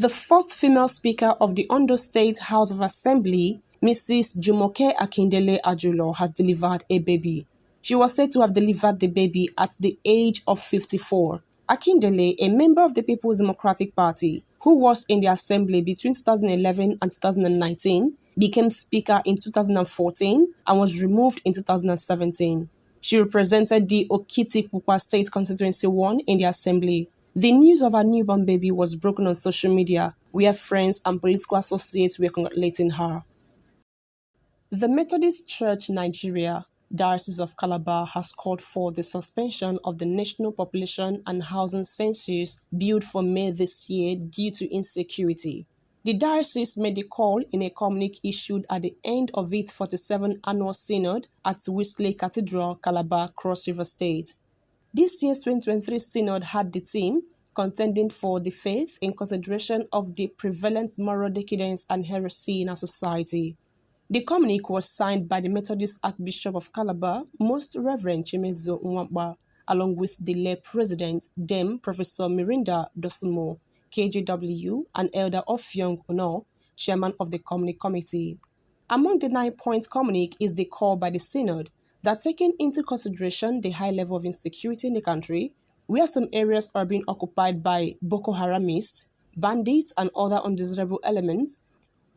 The first female speaker of the Ondo State House of Assembly, Mrs. Jumoke Akindele Ajulo, has delivered a baby. She was said to have delivered the baby at the age of 54. Akindele, a member of the People's Democratic Party, who was in the assembly between 2011 and 2019, became speaker in 2014 and was removed in 2017. She represented the Okiti-Pupa State Constituency 1 in the assembly. The news of her newborn baby was broken on social media, where friends and political associates were congratulating her. The Methodist Church Nigeria, Diocese of Calabar, has called for the suspension of the National Population and Housing Census billed for May this year due to insecurity. The diocese made the call in a communique issued at the end of its 47th Annual Synod at Wesley Cathedral, Calabar, Cross River State. This year's 2023 Synod had the theme, Contending for the Faith in consideration of the prevalent moral decadence and heresy in our society. The communique was signed by the Methodist Archbishop of Calabar, Most Reverend Chimezo Nwamba, along with the lay president, Dame Professor Mirinda Dosumo, KJW, and Elder Ofyong Ono, chairman of the communique committee. Among the 9-point communique is the call by the Synod that, taking into consideration the high level of insecurity in the country, where some areas are being occupied by Boko Haramists, bandits, and other undesirable elements,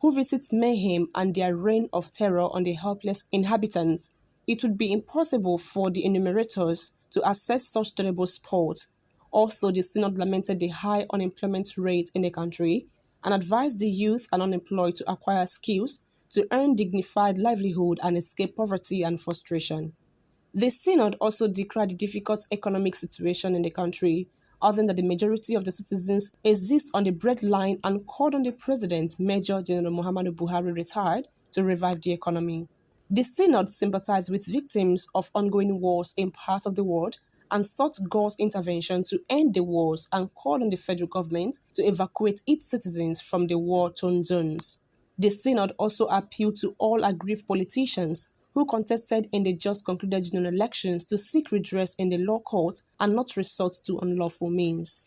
who visit mayhem and their reign of terror on the helpless inhabitants, it would be impossible for the enumerators to assess such terrible sport. Also, the Synod lamented the high unemployment rate in the country and advised the youth and unemployed to acquire skills to earn dignified livelihood and escape poverty and frustration. The Synod also decried the difficult economic situation in the country, adding that the majority of the citizens exist on the breadline and called on the President, Major General Muhammadu Buhari, retired, to revive the economy. The Synod sympathized with victims of ongoing wars in parts of the world and sought God's intervention to end the wars and called on the federal government to evacuate its citizens from the war-torn zones. The Synod also appealed to all aggrieved politicians who contested in the just concluded general elections to seek redress in the law court and not resort to unlawful means.